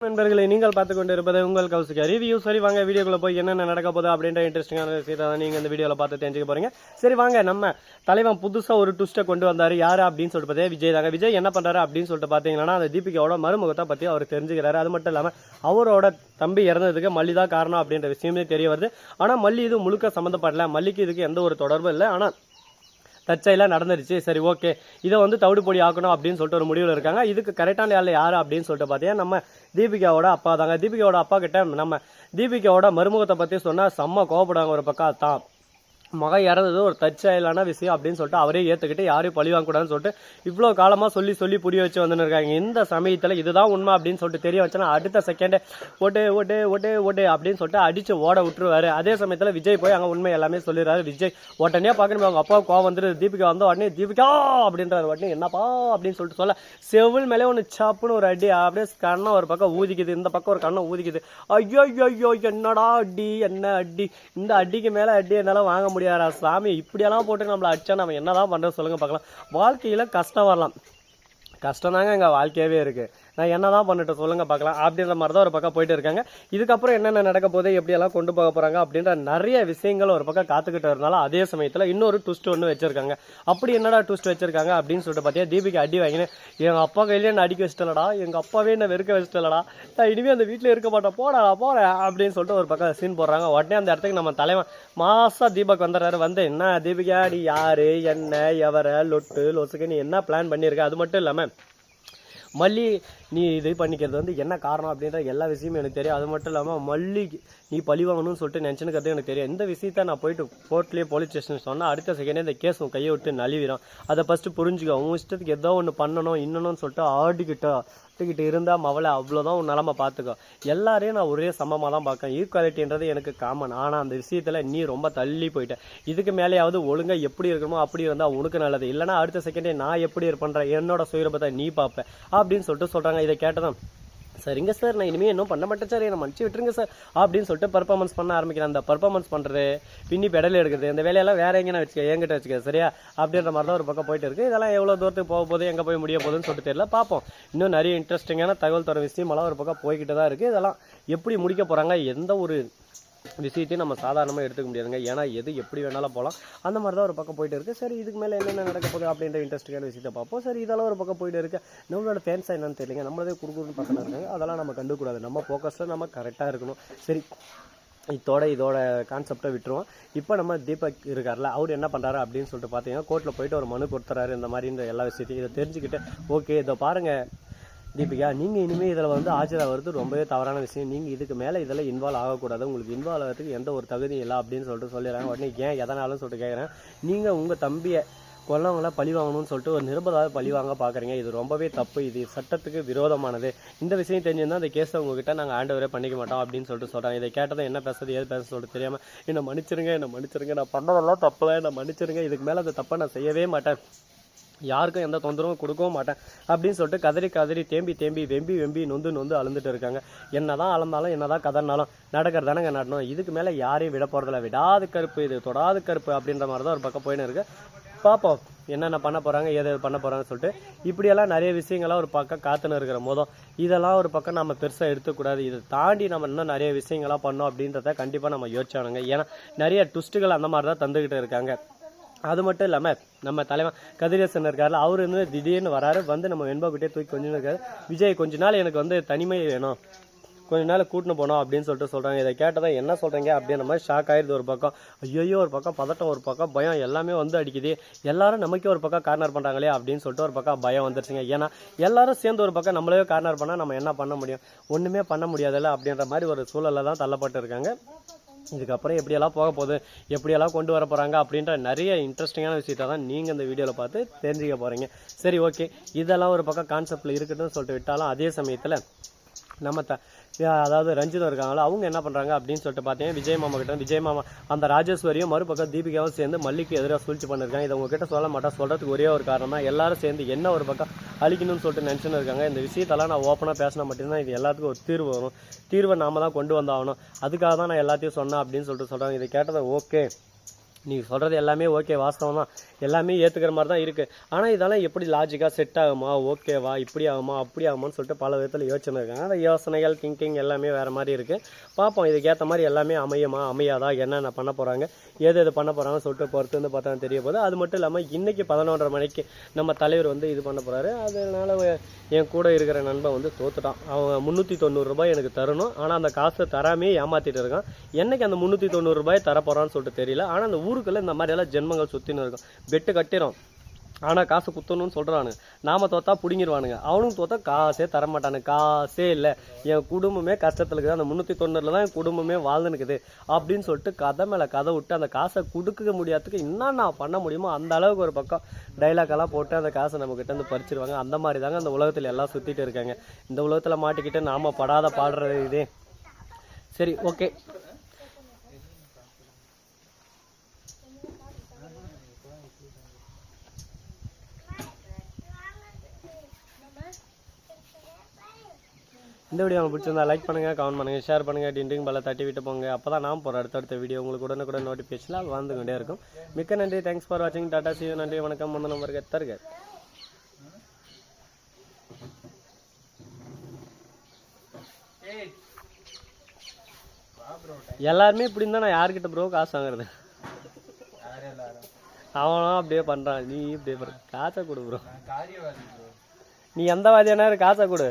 நண்பர்களை நீங்கள் பார்த்து கொண்டு இருப்பது உங்கள் கௌசிகா ரிவ்யூ. சரி வாங்க வீடியோக்குள்ள போய் என்னென்ன நடக்க போகுது அப்படின்ற இன்ட்ரெஸ்டிங்கான விஷயத்தை தான் நீங்க இந்த வீடியோல பார்த்து தெரிஞ்சுக்க போறீங்க. சரி வாங்க, நம்ம தலைவன் புதுசா ஒரு ட்விஸ்ட்டை கொண்டு வந்தாரு. யாரு அப்படின்னு சொல்லிட்டு பார்த்தா விஜய் தாங்க. விஜய் என்ன பண்றாரு அப்படின்னு சொல்லிட்டு பாத்தீங்கன்னா, அந்த தீபிகாவோட மருமுகத்தை பத்தி அவர் தெரிஞ்சுக்கிறாரு. அது மட்டும் இல்லாம அவரோட தம்பி இறந்ததுக்கு மல்லி தான் காரணம் அப்படின்ற விஷயமே தெரிய வருது. ஆனா மல்லி இது முழுக்க சம்மந்தப்படல, மல்லிக்கு இதுக்கு எந்த ஒரு தொடர்பும் இல்லை. ஆனா தற்செயலாக நடந்துருச்சு. சரி ஓகே, இதை வந்து தவிடு பொடி ஆக்கணும் அப்படின்னு சொல்லிட்டு ஒரு முடிவில் இருக்காங்க. இதுக்கு கரெக்டான ஆள் யார் அப்படின்னு சொல்லிட்டு பார்த்தீங்கன்னா, நம்ம தீபிகாவோட அப்பா தாங்க. தீபிகாவோட அப்பா கிட்ட நம்ம தீபிகாவோட மருமுகத்தை பற்றி சொன்னால் செம்ம கோவப்படுவாங்க. ஒரு பக்கம் தான் மகன் இறந்தது ஒரு தற்செயலான விஷயம் அப்படின்னு சொல்லிட்டு அவரே ஏற்றுக்கிட்டு யாரையும் பழி வாங்கக்கூடாதுன்னு சொல்லிட்டு இவ்வளோ காலமாக சொல்லி புரிய வச்சு வந்துன்னு இருக்காங்க. இந்த சமயத்தில் இதுதான் உண்மை அப்படின்னு சொல்லிட்டு தெரிய வச்சுன்னா அடுத்த செகண்டே ஓட்டு ஓட்டு ஓட்டு ஓட்டு அப்படின்னு சொல்லிட்டு அடிச்சு ஓட விட்டுருவாரு. அதே சமயத்தில் விஜய் போய் அங்கே உண்மை எல்லாமே சொல்லிடுறாரு. விஜய் உடனே பார்க்கணும், அவங்க அப்பா கோவம் வந்துட்டு தீபிகா வந்த உடனே தீபிகா அப்படின்றாரு. உடனே என்னப்பா அப்படின்னு சொல்லிட்டு சொல்ல செவில் மேலே ஒன்று சாப்புன்னு ஒரு அடி அப்படியே கண்ணை ஒரு பக்கம் ஊதிக்குது, இந்த பக்கம் ஒரு கண்ணை ஊதிக்குது. ஐயோ ஐயோ என்னடா அடி, என்ன அடி, இந்த அடிக்கு மேலே அடி என்னால் வாங்க முடியாதா சாமி, இப்படியெல்லாம் போட்டு நம்மளை அடிச்சா நம்ம என்னதான் பண்றது சொல்லுங்க பார்க்கலாம். வாழ்க்கையில கஷ்டம் வரலாம், கஷ்டம் தாங்க எங்க வாழ்க்கையாவே இருக்கு, நான் என்னதான் பண்ணிட்டு சொல்லுங்க பார்க்கலாம் அப்படின்ற மாதிரி தான் ஒரு பக்கம் போயிட்டு இருக்காங்க. இதுக்கப்புறம் என்னென்ன நடக்க போகுது, எப்படியெல்லாம் கொண்டு போக போறாங்க அப்படின்ற நிறைய விஷயங்கள் ஒரு பக்கம் காத்துக்கிட்டு இருந்தாலும் அதே சமயத்தில் இன்னொரு ட்விஸ்ட் ஒன்று வச்சிருக்காங்க. அப்படி என்னடா ட்விஸ்ட் வச்சிருக்காங்க அப்படின்னு சொல்லிட்டு பார்த்தீங்கன்னா, தீபிகா அடி வாங்கினேன், எங்க அப்பா கையிலே என்ன அடிக்க வச்சிட்டலடா, எங்க அப்பாவே என்ன வெறுக்க வச்சிட்டலடா, நான் இனிமே அந்த வீட்டில் இருக்க மாட்டேன், போறேன் அப்படின்னு சொல்லிட்டு ஒரு பக்கம் சீன் போடுறாங்க. உடனே அந்த இடத்துக்கு நம்ம தலைவன் மாசா தீபக் வந்துடுறாரு. வந்து என்ன தீபிகா நீ யாரு, என்ன எவரை லொட்டு லொசுக்கு நீ என்ன பிளான் பண்ணியிருக்க, அது மட்டும் இல்லாம மல்லி நீ இது பண்ணிக்கிறது வந்து என்ன காரணம் அப்படின்ற எல்லா விஷயமும் எனக்கு தெரியும். அது மட்டும் இல்லாமல் மல்லி நீ பழி வாங்கணும்னு சொல்லிட்டு நினச்சினுக்கிறது எனக்கு தெரியும். இந்த விஷயத்த நான் போயிட்டு கோர்ட்லேயே போலீஸ் ஸ்டேஷன் சொன்னால் அடுத்த செகண்டே இந்த கேஸ் உன் கையை விட்டு நழுவிடும். அதை ஃபஸ்ட்டு புரிஞ்சுக்கோ. உன் இஷ்டத்துக்கு ஏதோ ஒன்று பண்ணணும் இன்னொன்னு சொல்லிட்டு ஆடிக்கிட்டு இருந்தால் மவளை அவ்வளோதான் உன் நிலமை பார்த்துக்கோ. எல்லாரையும் நான் ஒரே சமமாக தான் பார்க்கேன், ஈக்குவாலிட்டின்றது எனக்கு காமன். ஆனால் அந்த விஷயத்தில் நீ ரொம்ப தள்ளி போயிட்ட. இதுக்கு மேலேயாவது ஒழுங்காக எப்படி இருக்கணுமோ அப்படி இருந்தால் உனக்கு நல்லது, இல்லைனா அடுத்த செகண்டே நான் எப்படி இருப்பேன்ற என்னோட சுயரூபத்தை நீ பார்ப்பேன் அப்படின்னு சொல்லிட்டு சொல்கிறாங்க. இதை கேட்டதான் சரிங்க சார், நான் இனிமேல் இன்னும் பண்ண மாட்டேன் சார், என்னை மன்னிச்சு விட்டுருங்க சார் அப்படின்னு சொல்லிட்டு பர்ஃபார்மன்ஸ் பண்ண ஆரம்பிக்கிறேன். அந்த பர்ஃபார்மன்ஸ் பண்ணுறது, பின்னி பெடல் எடுக்கிறது, இந்த வேலையெல்லாம் வேற எங்கேனா வச்சுக்க, என்கிட்ட வச்சுக்க சரியா அப்படின்ற மாதிரி தான் ஒரு பக்கம் போயிட்டு இருக்கு. இதெல்லாம் எவ்வளோ தூரத்துக்கு போக போகுது, எங்கே போய் முடிய போகுதுன்னு சொல்லிட்டு தெரியல, பார்ப்போம். இன்னும் நிறைய இன்ட்ரெஸ்டிங்கான தகவல் தர விஷயமெல்லாம் ஒரு பக்கம் போய்கிட்டு தான் இருக்குது. இதெல்லாம் எப்படி முடிக்க போகிறாங்க, எந்த ஒரு விஷயத்தையும் நம்ம சாதாரணமாக எடுத்துக்க முடியாதுங்க. ஏன்னா எது எப்படி வேணாலும் போகலாம், அந்த மாதிரி தான் ஒரு பக்கம் போயிட்டு இருக்குது. சரி இதுக்கு மேலே என்னென்ன நடக்க போகுது அப்படின்ற இன்ட்ரெஸ்டிங்கான விஷயத்தை பார்ப்போம். சரி இதெல்லாம் ஒரு பக்கம் போயிட்டு இருக்கு. நம்மளோட ஃபேன்ஸாக என்னன்னு தெரியல, நம்மளதே குறுக்குன்னு பக்கம் இருக்காங்க, அதெல்லாம் நம்ம கண்டுக்கூடாது, நம்ம ஃபோக்கஸில் நம்ம கரெக்டாக இருக்கணும். சரி இதோட கான்செப்டை விட்டுருவோம். இப்போ நம்ம தீபக் இருக்கார்ல, அவர் என்ன பண்ணுறாரு அப்படின்னு சொல்லிட்டு பார்த்தீங்கன்னா, கோர்ட்டில் போயிட்டு ஒரு மனு கொடுத்துறாரு இந்த மாதிரின்ற எல்லா விஷயத்தையும். இதை தெரிஞ்சுக்கிட்டு ஓகே இதை பாருங்கள் தீபிகா, நீங்கள் இனிமேல் இதில் வந்து ஆஜராகிறது ரொம்பவே தவறான விஷயம், நீங்கள் இதுக்கு மேலே இதில் இன்வால்வ் ஆகக்கூடாது, உங்களுக்கு இன்வால்வ் ஆகிறதுக்கு எந்த ஒரு தகுதியும் இல்லை அப்படின்னு சொல்லிட்டு சொல்லிடுறாங்க. உடனே ஏன் எதனாலும் சொல்லிட்டு கேட்குறேன், நீங்கள் உங்கள் தம்பியை கொல்லவங்கள பழி வாங்கணும்னு சொல்லிட்டு ஒரு நிருபதாக பழி வாங்க பார்க்குறீங்க, இது ரொம்பவே தப்பு, இது சட்டத்துக்கு விரோதமானது, இந்த விஷயம் தெரிஞ்சிருந்தால் அந்த கேஸை உங்ககிட்ட நாங்கள் ஹேண்ட் பண்ணிக்க மாட்டோம் அப்படின்னு சொல்லிட்டு சொல்கிறாங்க. இதை கேட்டதை என்ன பேசுறது ஏது பேச சொல்லிட்டு தெரியாமல் என்னை மன்னிச்சிருங்க, நான் பண்ணதெல்லாம் தப்பு தான், என்னை மன்னிச்சிருங்க, இதுக்கு மேலே அந்த தப்பை நான் செய்யவே மாட்டேன், யாருக்கும் எந்த தொந்தரவும் கொடுக்கவும் மாட்டேன் அப்படின்னு சொல்லிட்டு கதறி தேம்பி வெம்பி நொந்து அழுந்துட்டு இருக்காங்க. என்னதான் அலந்தாலும் என்னதான் கதறினாலும் நடக்கிறதானங்க நடணும், இதுக்கு மேலே யாரையும் விட போகிறதில்ல, விடாது கருப்பு இது தொடாது கருப்பு அப்படின்ற மாதிரி தான் ஒரு பக்கம் போயின்னு இருக்கு. பார்ப்போம் என்னென்ன பண்ண போகிறாங்க ஏது பண்ண போகிறாங்கன்னு சொல்லிட்டு. இப்படியெல்லாம் நிறைய விஷயங்கள்லாம் ஒரு பக்கம் காத்துன்னு இருக்கிற போதும் இதெல்லாம் ஒரு பக்கம் நம்ம பெருசாக எடுத்துக்கூடாது, இதை தாண்டி நம்ம இன்னும் நிறைய விஷயங்கள்லாம் பண்ணோம் அப்படின்றத கண்டிப்பாக நம்ம யோசிச்சானுங்க. ஏன்னா நிறைய ட்விஸ்ட்டுகள் அந்த மாதிரி தான் தந்துக்கிட்டு இருக்காங்க. அது மட்டும் இல்லாமல் நம்ம தலைவன் கதிரேசன் இருக்காருல, அவர் வந்து திடீர்னு வராரு, வந்து நம்ம வெண்பாக்கிட்டே தூக்கி கொஞ்சம் இருக்காரு. விஜய் கொஞ்ச நாள் எனக்கு வந்து தனிமை வேணும், கொஞ்ச நாள் கூட்டின்னு போனோம் அப்படின்னு சொல்லிட்டு சொல்கிறாங்க. இதை கேட்டதான் என்ன சொல்கிறீங்க அப்படின்ற மாதிரி ஷாக் ஆயிடுது. ஒரு பக்கம் ஐயோ, ஒரு பக்கம் பதட்டம், ஒரு பக்கம் பயம், எல்லாமே வந்து அடிக்குது. எல்லாரும் நமக்கே ஒரு பக்கம் கார்னர் பண்ணுறாங்களே அப்படின்னு சொல்லிட்டு ஒரு பக்கம் பயம் வந்துருச்சுங்க. ஏன்னா எல்லாரும் சேர்ந்து ஒரு பக்கம் நம்மளே கார்னர் பண்ணால் நம்ம என்ன பண்ண முடியும், ஒன்றுமே பண்ண முடியாதுல்ல அப்படின்ற மாதிரி ஒரு சூழலில் தான் தள்ளப்பட்டு இருக்காங்க. இதுக்கப்புறம் எப்படியெல்லாம் போக போகுது, எப்படியெல்லாம் கொண்டு வர போகிறாங்க அப்படின்ற நிறைய இன்ட்ரெஸ்டிங்கான விஷயத்தை தான் நீங்கள் இந்த வீடியோவில் பார்த்து தெரிஞ்சுக்க போகிறீங்க. சரி ஓகே, இதெல்லாம் ஒரு பக்கம் கான்செப்டில் இருக்கட்டும்னு சொல்லிட்டு விட்டாலும் அதே சமயத்தில் நம்ம அதாவது ரஞ்சிதம் இருக்காங்களா, அவங்க என்ன பண்ணுறாங்க அப்படின்னு சொல்லிட்டு பார்த்தீங்கன்னா, விஜய் மாமா அந்த ராஜேஸ்வரியும் மறுபக்கம் தீபிகாவும் சேர்ந்து மல்லிக்கு எதிராக சூழ்ச்சி பண்ணியிருக்காங்க. இதை உங்ககிட்ட சொல்ல மாட்டேன், சொல்கிறதுக்கு ஒரே ஒரு காரணம் தான், எல்லாரும் சேர்ந்து என்ன ஒரு பக்கம் அழிக்கணும்னு சொல்லிட்டு நினச்சின்னு இருக்காங்க. இந்த விஷயத்தெல்லாம் நான் ஓப்பனாக பேசினா மட்டும்தான் இது எல்லாத்துக்கும் ஒரு தீர்வு வரும், தீர்வை நாம தான் கொண்டு வந்தாகணும், அதுக்காக தான் நான் எல்லாத்தையும் சொன்னேன் அப்படின்னு சொல்லிட்டு சொல்கிறாங்க. இதை கேட்டதை ஓகே நீங்கள் சொல்கிறது எல்லாமே ஓகே, வாஸ்தவம் தான், எல்லாமே ஏற்றுக்கிற மாதிரி தான் இருக்குது. ஆனால் இதெல்லாம் எப்படி லாஜிக்காக செட் ஆகுமா, ஓகேவா, இப்படி ஆகுமா அப்படி ஆகுமான்னு சொல்லிட்டு பல விதத்தில் யோசனை இருக்காங்க. அந்த யோசனைகள் திங்கிங் எல்லாமே வேறு மாதிரி இருக்குது. பார்ப்போம் இதுக்கேற்ற மாதிரி எல்லாமே அமையுமா அமையாதா, என்னென்ன பண்ண போகிறாங்க, எது பண்ண போகிறாங்கன்னு சொல்லிட்டு பொறுத்து வந்து பார்த்தா தெரிய போகுது. அது மட்டும் இல்லாமல் இன்றைக்கி 11:30 மணிக்கு நம்ம தலைவர் வந்து இது பண்ண போகிறாரு. அதனால் என் கூட இருக்கிற நண்பன் வந்து தோத்துட்டான். அவன் 390 ரூபாய் எனக்கு தரணும், ஆனால் அந்த காசை தராமே ஏமாற்றிட்டு இருக்கான். என்னைக்கு அந்த 390 ரூபாய் தரப்போகிறான்னு சொல்லிட்டு தெரியல. ஆனால் அந்த ஊருக்குள்ளே இந்த மாதிரி எல்லாம் ஜென்மங்கள் சுற்றின்னு இருக்கும். பெட்டு கட்டிடும், ஆனால் காசு குத்தணும்னு சொல்கிறானுங்க. நாம தோத்தா பிடிங்கிடுவானுங்க, அவனும் தோத்தா காசே தரமாட்டானுங்க. காசே இல்லை, என் குடும்பமே கஷ்டத்தில் இருக்குது, அந்த 390 தான் என் குடும்பமே வாழ்ந்துனுக்குது அப்படின்னு சொல்லிட்டு கதை மேலே கதை விட்டு அந்த காசை கொடுக்க முடியாததுக்கு என்னென்ன பண்ண முடியுமோ அந்த அளவுக்கு ஒரு பக்கம் டைலாக்கெல்லாம் போட்டு அந்த காசை நம்மக்கிட்ட வந்து பறிச்சிருவாங்க. அந்த மாதிரி தாங்க அந்த உலகத்தில் எல்லாம் சுற்றிட்டு இருக்காங்க. இந்த உலகத்தில் மாட்டிக்கிட்டு நாம் படாத பாடுறது இதே. சரி, ஓகே. இந்த வீடியோ உங்களுக்கு பிடிச்சிருந்தா லைக் பண்ணுங்கள், கமெண்ட் பண்ணுங்கள், ஷேர் பண்ணுங்கள், டிண்டிங் பல தட்டி விட்டு போங்க. அப்போ தான் நான் போகிற அடுத்தடுத்த வீடியோ உங்களுக்கு உடனுக்குடன் நோட்டிஃபிகேஷனில் வந்து கொண்டே இருக்கும். மிக்க நன்றி, தேங்க்ஸ் ஃபார் வாட்சிங், டாடா, சி யூ, நன்றி, வணக்கம். முந்த நம்பருக்கு தருக எல்லாருமே இப்படி இருந்தா நான் யாருக்கிட்ட ப்ரோ காசு வாங்குறது? அவனும் அப்படியே பண்ணுறான், நீ இப்படியே காசை கொடு ப்ரோ. நீ எந்த வாதியானா காசை கொடு.